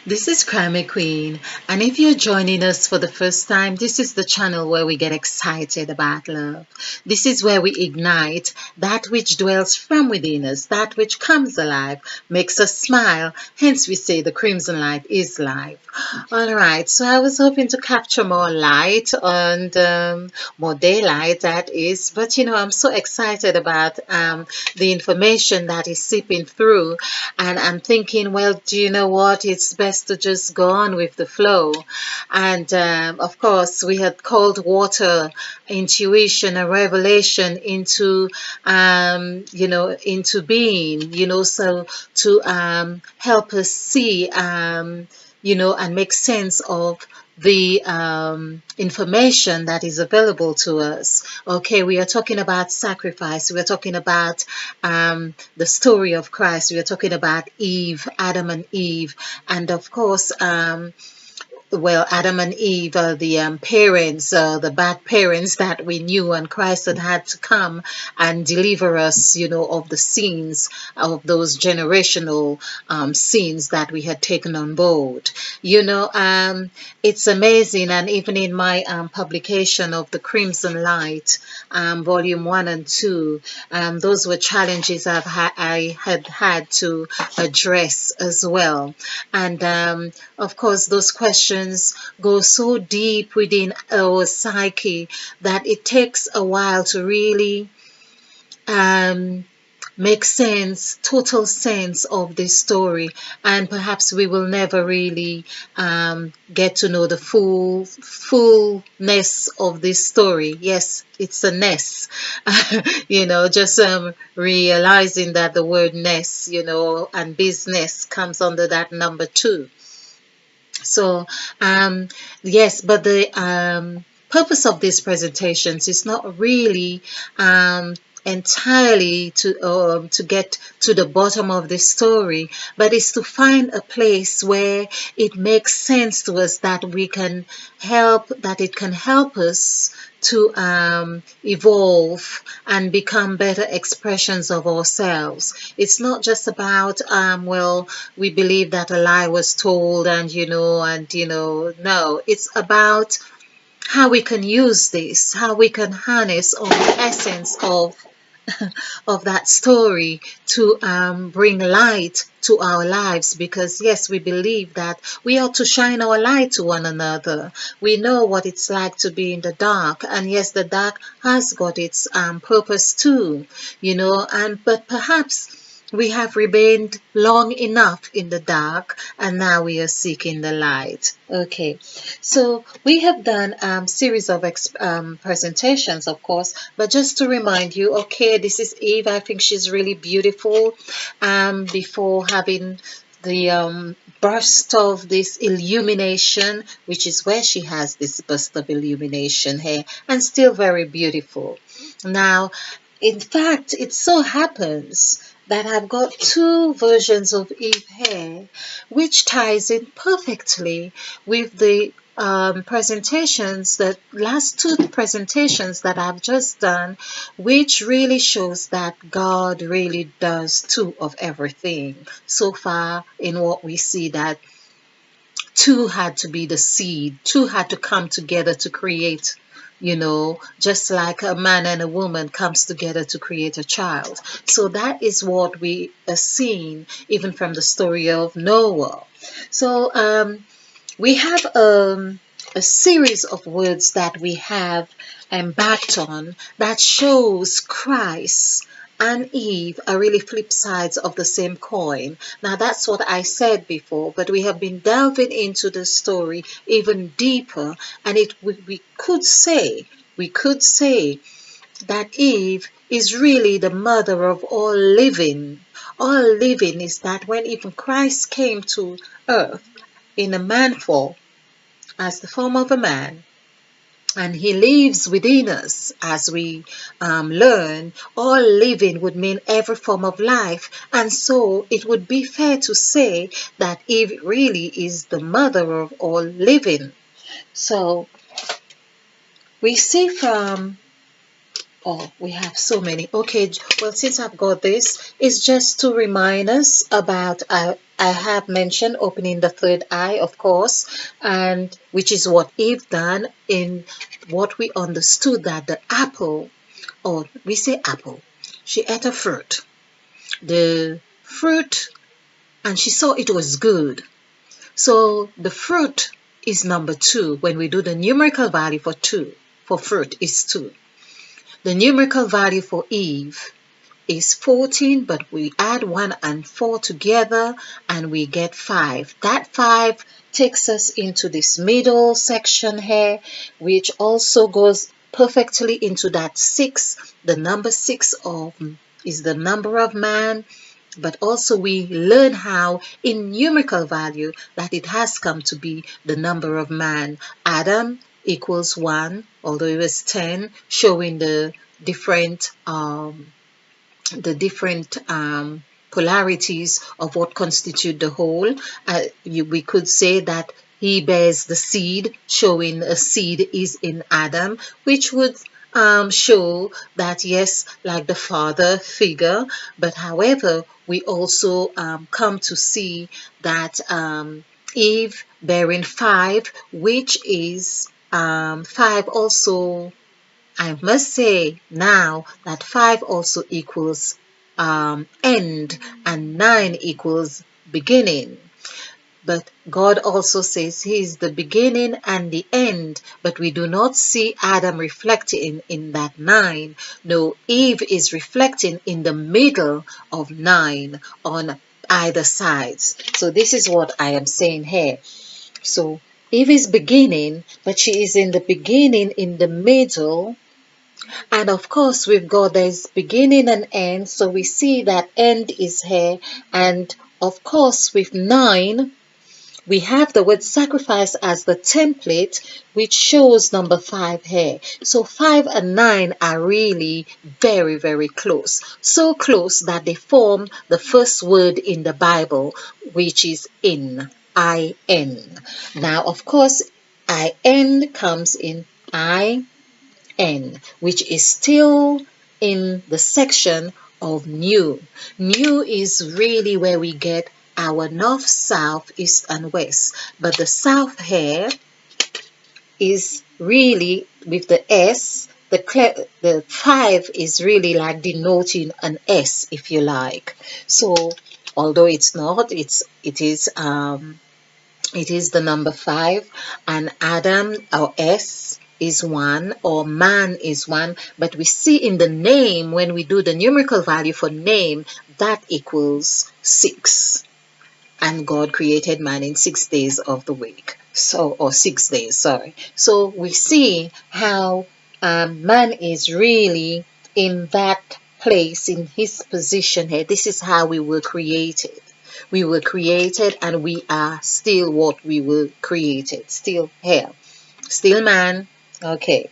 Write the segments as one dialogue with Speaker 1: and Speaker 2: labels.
Speaker 1: This is Crime Queen, and if you're joining us for the first time, this is the channel where we get excited about love. This is where we ignite that which dwells from within us, that which comes alive, makes us smile. Hence, we say the crimson light is life. All right, so I was hoping to capture more light and more daylight, that is, but I'm so excited about the information that is seeping through, and I'm thinking, well, do you know what? It's best to just go on with the flow. And of course, we had called water intuition and revelation into being, so to help us see, and make sense of the information that is available to us. Okay, we are talking about sacrifice. We are talking about the story of Christ. We are talking about Eve, Adam and Eve, and of course, Adam and Eve are the parents, the bad parents that we knew, and Christ had to come and deliver us, of the sins of those generational sins that we had taken on board. It's amazing, and even in my publication of the Crimson Light, Volume 1 and 2, those were challenges I had to address as well, and of course, those questions go so deep within our psyche that it takes a while to really make sense, total sense of this story, and perhaps we will never really get to know the fullness of this story. Yes, it's a ness. Just realizing that the word ness, and business comes under that number 2. So, yes, but the purpose of these presentations is not really entirely to get to the bottom of the story, but it's to find a place where it makes sense to us, that it can help us to evolve and become better expressions of ourselves. It's not just about we believe that a lie was told, no, it's about how we can use this, how we can harness on the essence of that story to bring light to our lives, because yes, we believe that we ought to shine our light to one another. We know what it's like to be in the dark, and yes, the dark has got its purpose too, but perhaps we have remained long enough in the dark, and now we are seeking the light. Okay, so we have done series of presentations, of course, but just to remind you, okay, this is Eve. I think she's really beautiful. Before having the burst of this illumination, which is where she has this burst of illumination here, and still very beautiful. Now, in fact, it so happens that I've got 2 versions of Eve hair, which ties in perfectly with the presentations, the last 2 presentations that I've just done, which really shows that God really does 2 of everything. So far in what we see, that 2 had to be the seed, 2 had to come together to create, just like a man and a woman comes together to create a child. So that is what we are seeing even from the story of Noah. So we have a series of words that we have embarked on that shows Christ and Eve are really flip sides of the same coin. Now, that's what I said before, but we have been delving into the story even deeper, and we could say that Eve is really the mother of all living. All living is that when even Christ came to earth in a man form, as the form of a man, and he lives within us, as we learn, all living would mean every form of life, and so it would be fair to say that Eve really is the mother of all living. So we see from Oh, we have so many. Okay, well, since I've got this, it's just to remind us about, I have mentioned opening the third eye, of course, and which is what Eve done in what we understood that the apple, or we say apple, she ate a fruit. The fruit, and she saw it was good. So the fruit is number two. When we do the numerical value for two, for fruit is two. The numerical value for Eve is 14, but we add 1 and 4 together and we get 5. That 5 takes us into this middle section here, which also goes perfectly into that 6. The number 6 is the number of man, but also we learn how in numerical value that it has come to be the number of man. Adam equals 1, although it was 10, showing different the different polarities of what constitute the whole. We could say that he bears the seed, showing a seed is in Adam, which would show that yes, like the father figure, but however, we also come to see that Eve bearing 5, which is 5 also. I must say now that 5 also equals end and 9 equals beginning. But God also says He is the beginning and the end, but we do not see Adam reflecting in that 9. No, Eve is reflecting in the middle of 9 on either sides. So this is what I am saying here. So Eve is beginning, but she is in the beginning, in the middle. And of course, we've got there's beginning and end, so we see that end is here. And of course, with 9, we have the word sacrifice as the template, which shows number 5 here. So 5 and 9 are really very, very close. So close that they form the first word in the Bible, which is in, I-N. Now, of course, I-N comes in I-N, which is still in the section of new. New is really where we get our north, south, east, and west. But the south here is really with the S. The 5 is really like denoting an S, if you like. So although it's not, it is the number 5, and Adam or S is 1, or man is 1, but we see in the name, when we do the numerical value for name, that equals 6. And God created man in 6 days of the week. Or 6 days, sorry. So we see how man is really in that place, in his position here. This is how we were created. We were created and we are still what we were created. Still here. Still man. Okay.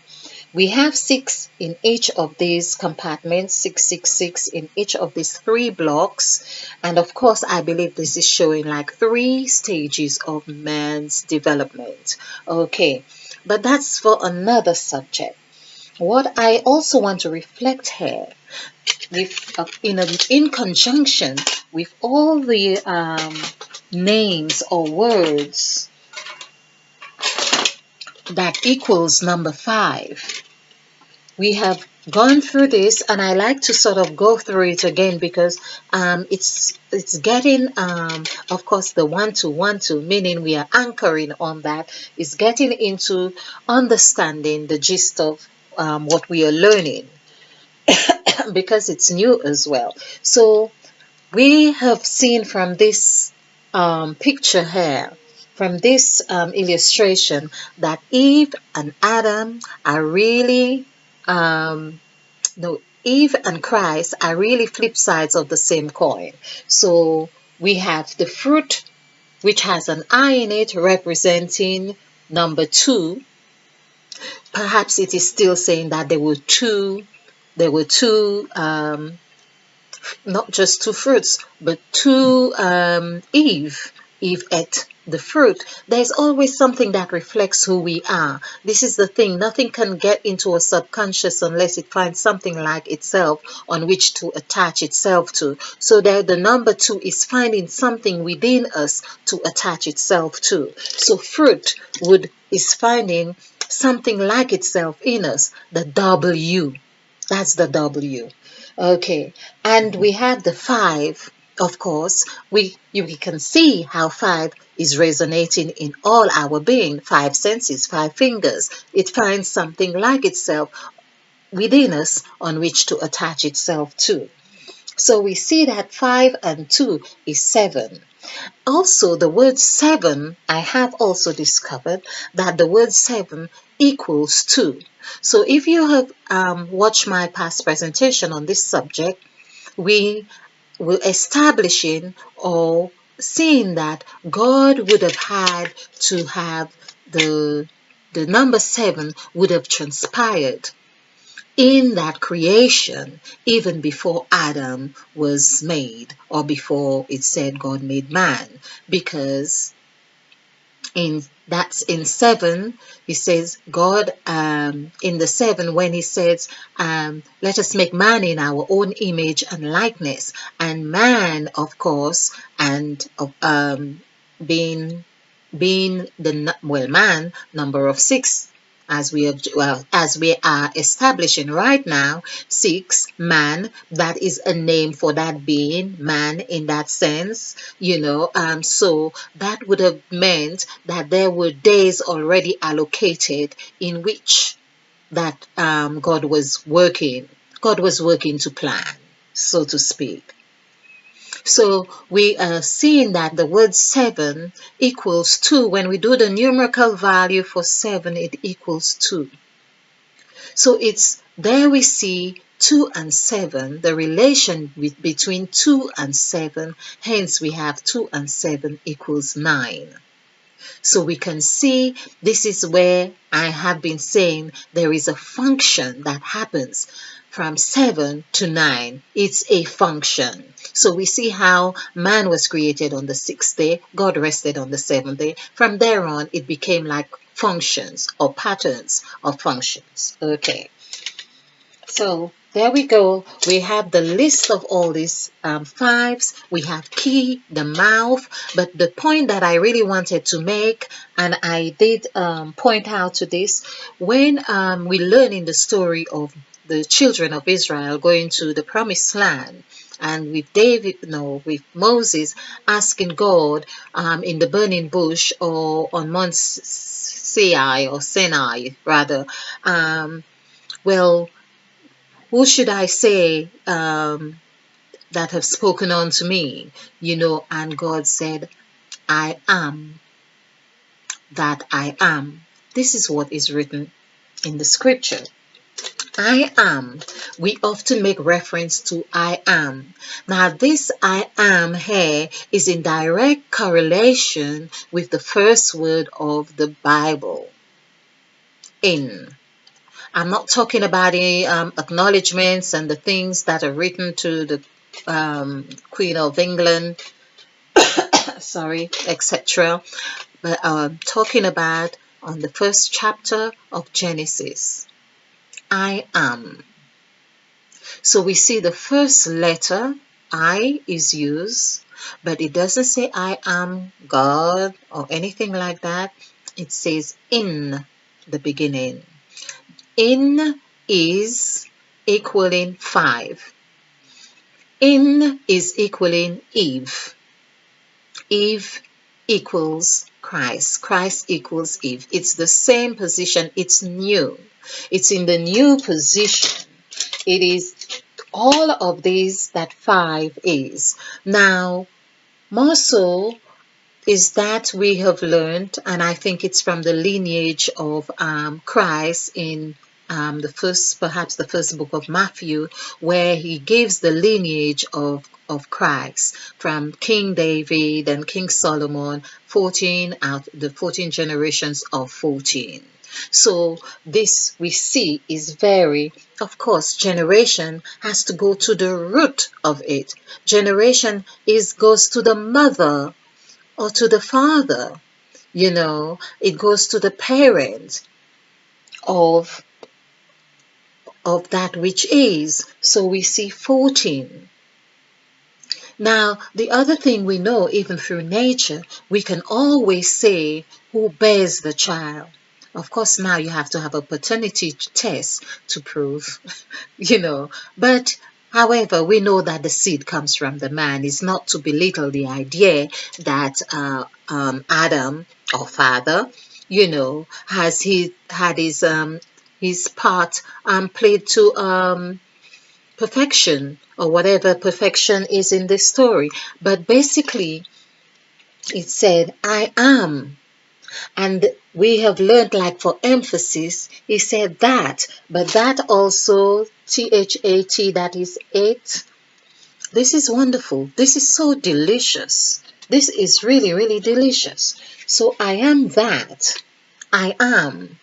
Speaker 1: We have 6 in each of these compartments, 666 in each of these 3 blocks. And of course, I believe this is showing like 3 stages of man's development. Okay, but that's for another subject. What I also want to reflect here, in conjunction with all the names or words that equals number 5. We have gone through this, and I like to sort of go through it again because it's getting of course the 1 to 1 to, meaning we are anchoring on that, is getting into understanding the gist of what we are learning because it's new as well. So we have seen from this picture here, from this illustration, that Eve and Adam are really Eve and Christ are really flip sides of the same coin. So we have the fruit, which has an I in it, representing number 2. Perhaps it is still saying that there were two, not just 2 fruits, but 2 Eve. Eve ate the fruit. There's always something that reflects who we are. This is the thing. Nothing can get into a subconscious unless it finds something like itself on which to attach itself to. So there, the number 2 is finding something within us to attach itself to. So fruit is finding something like itself in us. The W. That's the W. Okay. And we have the 5. Of course, we can see how 5 is resonating in all our being. 5 senses, 5 fingers. It finds something like itself within us on which to attach itself to. So we see that 5 and 2 is 7. Also, the word 7, I have also discovered that the word 7 equals 2. So if you have watched my past presentation on this subject, we were establishing or seeing that God would have had to have the number 7 would have transpired in that creation even before Adam was made, or before it said God made man, because in 7 he says God, in the 7 when he says let us make man in our own image and likeness, and man, of course, and being man, number of 6, as we are establishing right now, 6, man, that is a name for that being, man, in that sense, so that would have meant that there were days already allocated in which that God was working to plan, so to speak. So we are seeing that the word 7 equals 2. When we do the numerical value for 7, it equals 2. So it's there we see 2 and 7, the relation between 2 and 7. Hence we have 2 and 7 equals 9. So we can see this is where I have been saying there is a function that happens from 7 to 9. It's a function. So we see how man was created on the 6th day. God rested on the 7th day. From there on, it became like functions or patterns of functions. Okay. So there we go. We have the list of all these 5s. We have key, the mouth. But the point that I really wanted to make, and I did point out to this, when we learn in the story of the children of Israel going to the promised land, and with Moses asking God in the burning bush, or on Mount Sinai rather, who should I say that have spoken unto me? And God said, I am that I am. This is what is written in the scripture. I am. We often make reference to I am. Now this I am here is in direct correlation with the first word of the Bible, in. I'm not talking about the acknowledgements and the things that are written to the Queen of England, etc. But I'm talking about on the first chapter of Genesis. I am. So we see the first letter, I, is used, but it doesn't say I am God or anything like that. It says in the beginning. In is equaling 5. In is equaling Eve. Eve equals Christ. Christ equals Eve. It's the same position. It's new. It's in the new position. It is all of these that 5 is. Now, more so is that we have learned, and I think it's from the lineage of Christ in perhaps the first book of Matthew, where he gives the lineage of Christ from King David and King Solomon, 14 out the 14 generations of 14. So this we see is very, of course, generation has to go to the root of it. Generation goes to the mother or to the father. It goes to the parent of that which is. So we see 14. Now, the other thing we know, even through nature, we can always say who bears the child. Of course, now you have to have a paternity test to prove, But, however, we know that the seed comes from the man. It's not to belittle the idea that Adam, or father, has he had his part played to perfection, or whatever perfection is in this story. But basically, it said, I am. And we have learned, like for emphasis, he said that, but that also, THAT, that is 8. This is wonderful. This is so delicious. This is really, really delicious. So I am that. I am.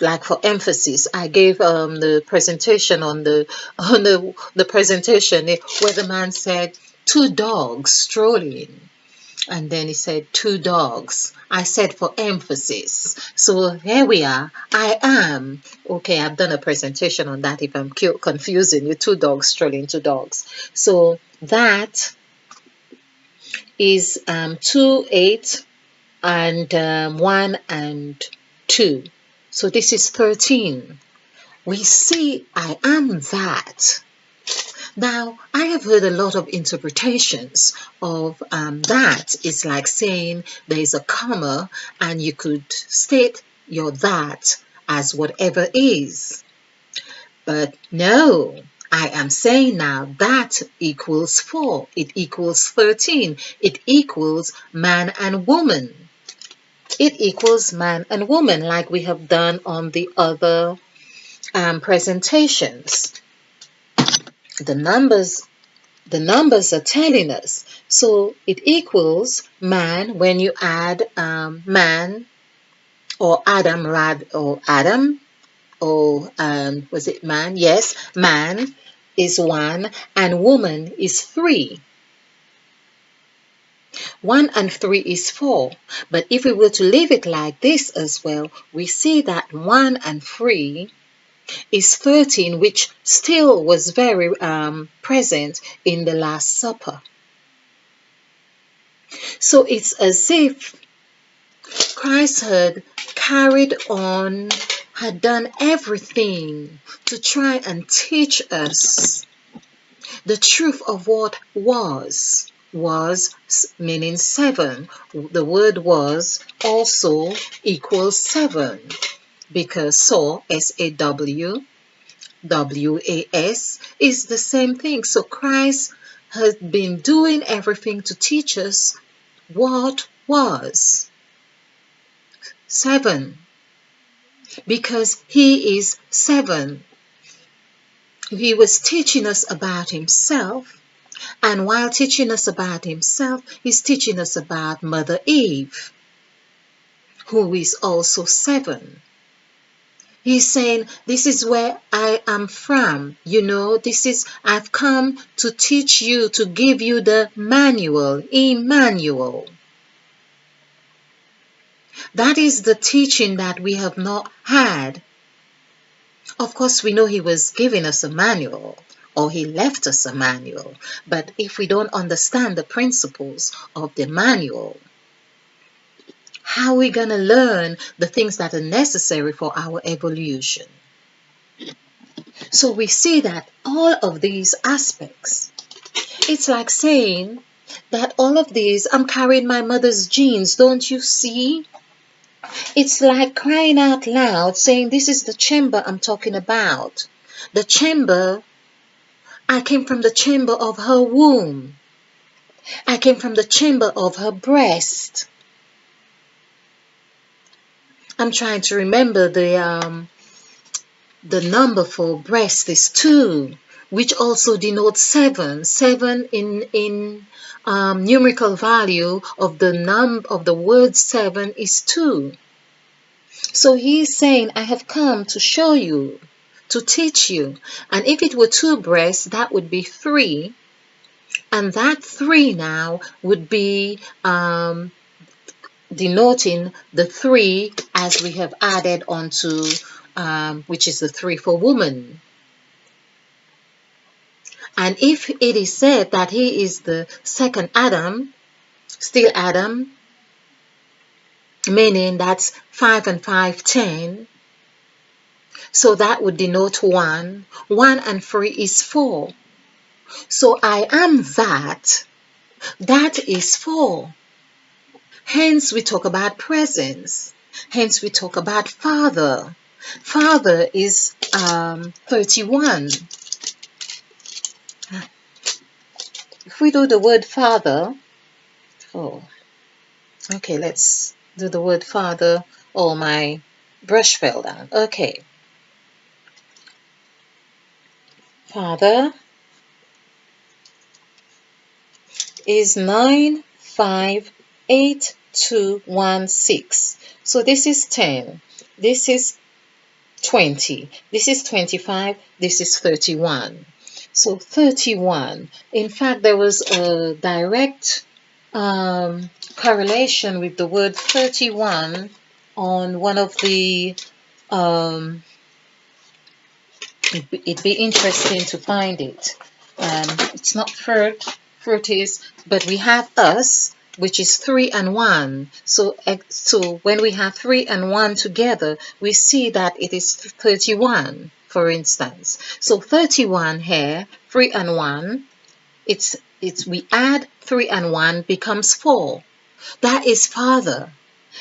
Speaker 1: Like for emphasis, I gave the presentation on the presentation where the man said 2 dogs strolling, and then he said 2 dogs. I said for emphasis. So here we are. I am. Okay, I've done a presentation on that. If I'm confusing you, 2 dogs strolling, 2 dogs. So that is 2, 8, and 1 and 2. So this is 13. We see I am that. Now, I have heard a lot of interpretations of that. It's like saying there is a comma and you could state your that as whatever is. But no, I am saying now that equals 4. It equals 13. It equals man and woman. It equals man and woman, like we have done on the other presentations. The numbers are telling us. So it equals man when you add man or Adam, or was it man? Yes, man is 1 and woman is 3. 1 and 3 is 4. But if we were to leave it like this as well, we see that 1 and 3 is 13, which still was very present in the Last Supper. So it's as if Christ had carried on, had done everything to try and teach us the truth of what was meaning 7. The word was also equals 7, because SAW, SAW, is the same thing. So Christ has been doing everything to teach us what was 7, because he is 7. He was teaching us about himself, and while teaching us about himself, he's teaching us about Mother Eve, who is also 7. He's saying, this is where I am from. I've come to teach you, to give you the manual, Emmanuel. That is the teaching that we have not had. Of course, we know he was giving us a manual, or he left us a manual. But if we don't understand the principles of the manual, how are we going to learn the things that are necessary for our evolution? So we see that all of these aspects, it's like saying that all of these, I'm carrying my mother's genes, don't you see? It's like crying out loud, saying, this is the chamber I'm talking about. The chamber, I came from the chamber of her womb. I came from the chamber of her breast. I'm trying to remember the number for breast is 2, which also denotes 7. 7 in numerical value of the word 7 is 2. So he's saying, I have come to show you, to teach you. And if it were 2 breasts, that would be 3. And that 3 now would be denoting the 3 as we have added onto, which is the 3 for woman. And if it is said that he is the second Adam, still Adam, meaning that's 5 and 5, 10. So that would denote 1. 1 and 3 is 4. So I am that. That is 4. Hence we talk about presence. Hence we talk about Father. Father is 31. If we do the word Father, okay, let's do the word Father. Oh, my brush fell down. Okay. Father is 95816. So this is 10. This is 20. This is 25. This is 31. So 31. In fact, there was a direct correlation with the word 31 on one of the it'd be interesting to find it. It's not fruit is, but we have us, which is 3 and 1. So when we have 3 and 1 together, we see that it is 31, for instance. So 31 here, 3 and 1, we add 3 and 1 becomes 4. That is Father.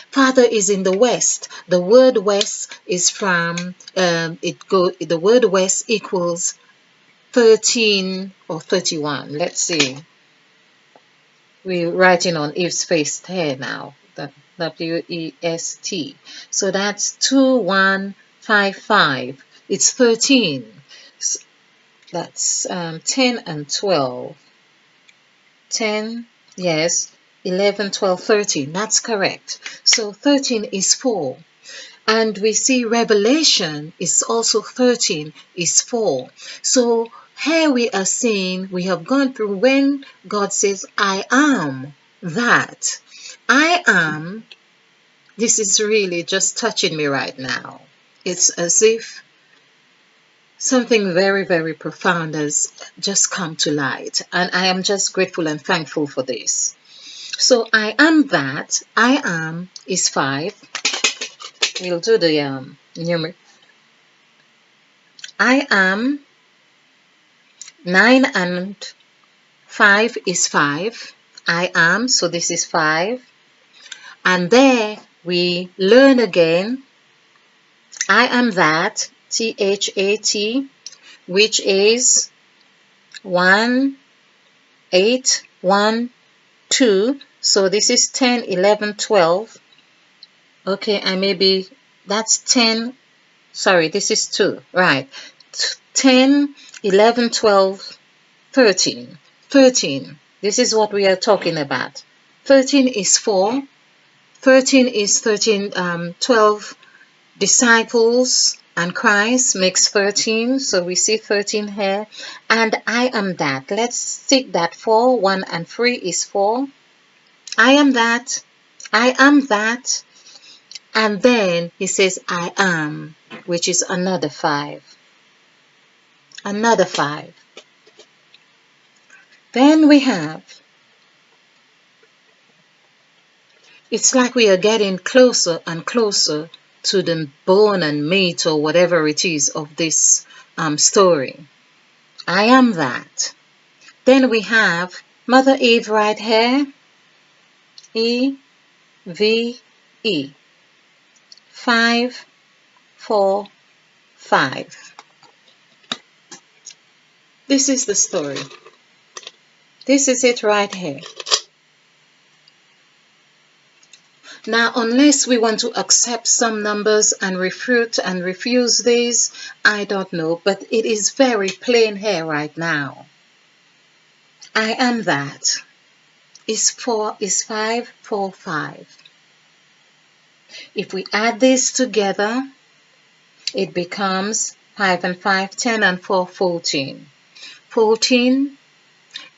Speaker 1: Father is in the west. The word west is from the word west equals 13 or 31. Let's see. We're writing on Eve's face here now. W-E-S-T. So that's 2155. It's 13. That's 10 and 12. 10, yes. 11, 12, 13. That's correct. So 13 is 4. And we see Revelation is also 13 is 4. So here we are seeing, we have gone through when God says, I am that. I am. This is really just touching me right now. It's as if something very, very profound has just come to light. And I am just grateful and thankful for this. So I am that. I am is 5. We'll do the numeric. I am 9 and 5 is 5. I am, so this is 5. And there we learn again. I am that, T-H-A-T, which is 1, 8, 1, 2. So this is 10, 11, 12. Okay, I maybe, that's 10. Sorry, this is 2. Right. 10, 11, 12, 13. 13. This is what we are talking about. 13 is 4. 13 is 13, 12 disciples and Christ makes 13. So we see 13 here. And I am that. Let's take that 4. 1 and 3 is 4. I am that. I am that. And then he says, I am, which is another 5. Another 5. Then we have, it's like we are getting closer and closer to the bone and meat or whatever it is of this story. I am that. Then we have Mother Eve right here. E-V-E. 5, 4, 5. This is the story. This is it right here. Now, unless we want to accept some numbers and refute and refuse these, I don't know, but it is very plain here right now. I am that. Is 5, 4, 5. If we add this together, it becomes 5 and 5, 10 and 4, 14. 14,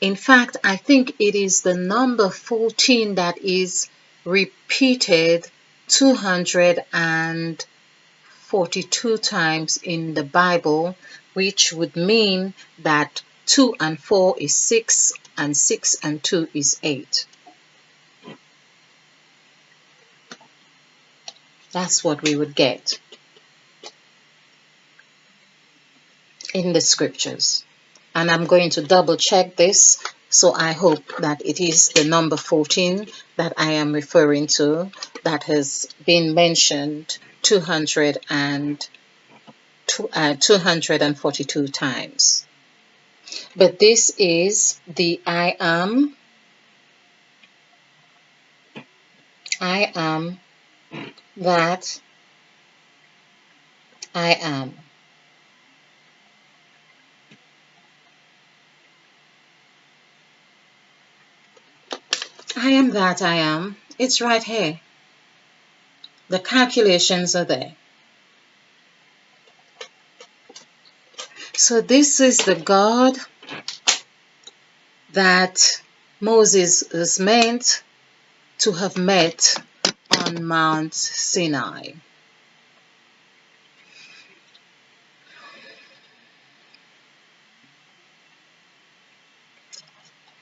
Speaker 1: in fact, I think it is the number 14 that is repeated 242 times in the Bible, which would mean that 2 and 4 is 6, and 6 and 2 is 8. That's what we would get in the scriptures. And I'm going to double check this, so I hope that it is the number 14 that I am referring to that has been mentioned 242 times. But this is the I am that I am. I am that I am. It's right here. The calculations are there. So this is the God that Moses is meant to have met on Mount Sinai.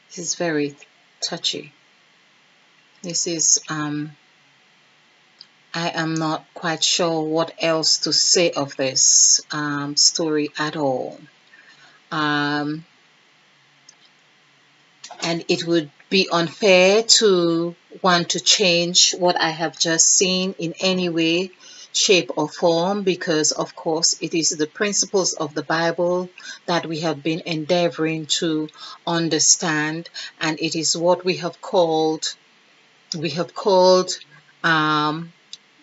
Speaker 1: This is very touchy. This is I am not quite sure what else to say of this story at all. And it would be unfair to want to change what I have just seen in any way, shape, or form, because of course it is the principles of the Bible that we have been endeavoring to understand, and it is what we have called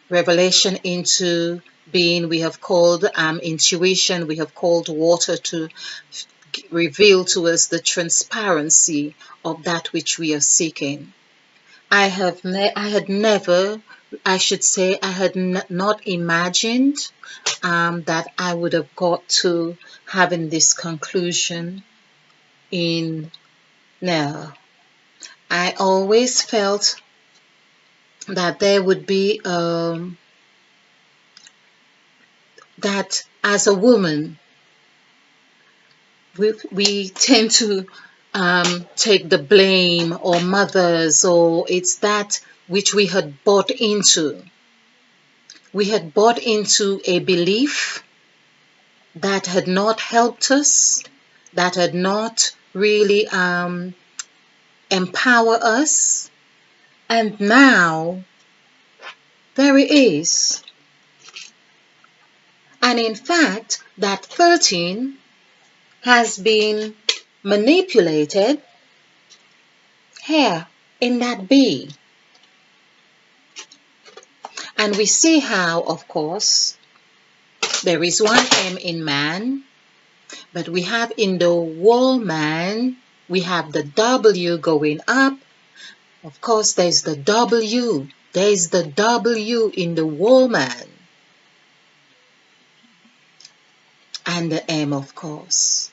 Speaker 1: revelation into being, we have called intuition, we have called water to reveal to us the transparency of that which we are seeking. I had not imagined that I would have got to having this conclusion no. I always felt that there would be that as a woman we tend to take the blame, or mothers, or it's that which we had bought into. We had bought into a belief that had not helped us, that had not really empower us, and now there it is. And in fact, that 13 has been manipulated here in that B. And we see how, of course, there is one M in man, but we have in the whole man, we have the W going up. Of course, there's the W. There's the W in the whole man. And the M, of course.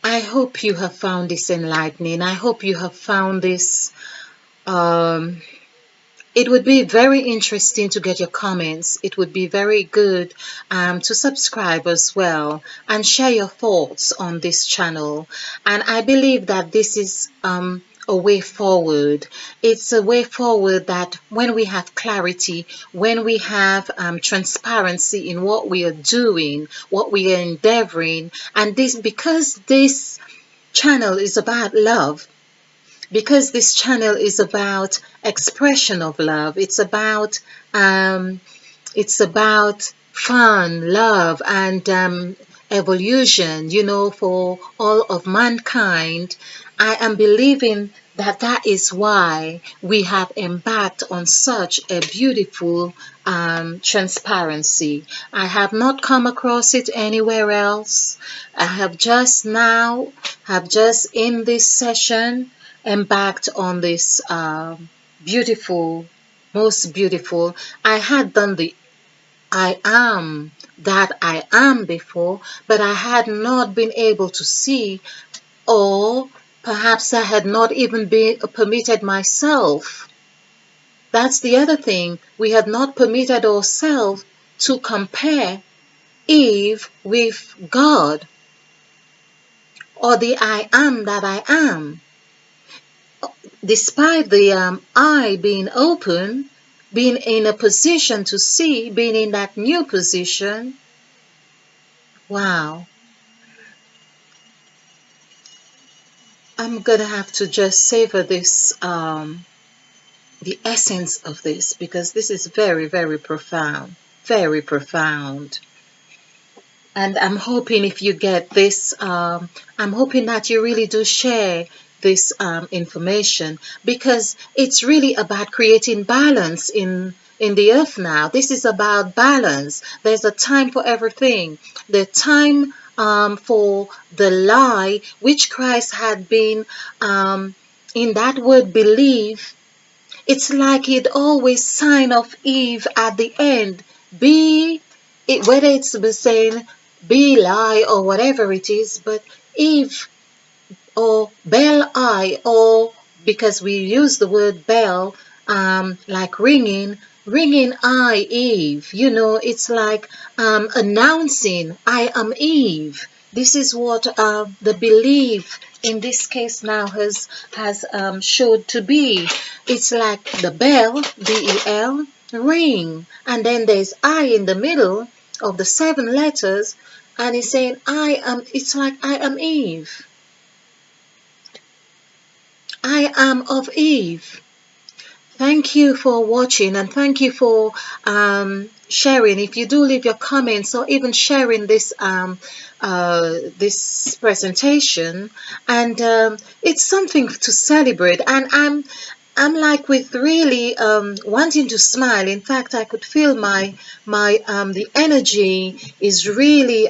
Speaker 1: I hope you have found this enlightening. I hope you have found this. It would be very interesting to get your comments. It would be very good to subscribe as well and share your thoughts on this channel. And I believe that this is a way forward. It's a way forward that when we have clarity, when we have transparency in what we are doing, what we are endeavoring, and this, because this channel is about love, because this channel is about expression of love, it's about fun, love, and evolution, for all of mankind. I am believing that that is why we have embarked on such a beautiful transparency. I have not come across it anywhere else. I have just in this session embarked on this beautiful, most beautiful. I had done the I am that I am before, but I had not been able to see, or perhaps I had not even been permitted myself That's the other thing. We had not permitted ourselves to compare Eve with God or the I am that I am. Despite the eye being open, being in a position to see, being in that new position, wow. I'm gonna have to just savor this, the essence of this, because this is very, very profound, very profound. And I'm hoping if you get this, I'm hoping that you really do share this information, because it's really about creating balance in the earth now. This is about balance. There's a time for everything. The time for the lie, which Christ had been in that word believe. It's like he'd always sign off Eve at the end. Be it, whether it's the saying be lie or whatever it is, but Eve or bell I, or because we use the word bell, like ringing I Eve. You know, it's like announcing I am Eve. This is what the belief in this case now has showed to be. It's like the bell, bell, ring, and then there's I in the middle of the 7 letters, and it's saying I am. It's like I am Eve. I am of Eve. Thank you for watching, and thank you for sharing. If you do leave your comments or even sharing this presentation, and it's something to celebrate. And I'm like with really wanting to smile. In fact, I could feel my the energy is really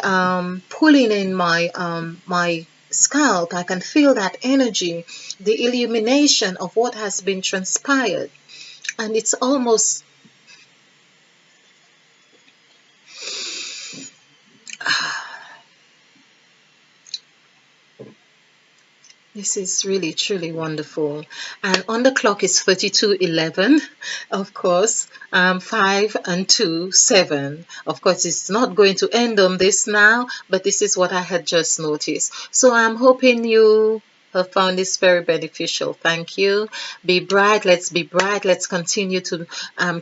Speaker 1: pulling in my scalp. I can feel that energy, the illumination of what has been transpired, and it's almost this is really truly wonderful. And on the clock is 32:11, of course, 5 and 2, 7. Of course, it's not going to end on this now, but this is what I had just noticed. So I'm hoping you have found this very beneficial. Thank you. Be bright. Let's be bright. Let's continue to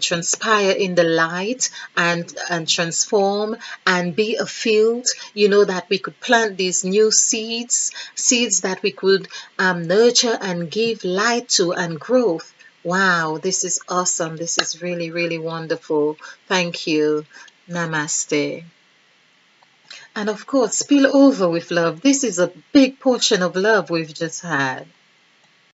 Speaker 1: transpire in the light and transform and be a field. You know, that we could plant these new seeds that we could nurture and give light to and growth. Wow, this is awesome. This is really, really wonderful. Thank you. Namaste. And of course, spill over with love. This is a big portion of love we've just had.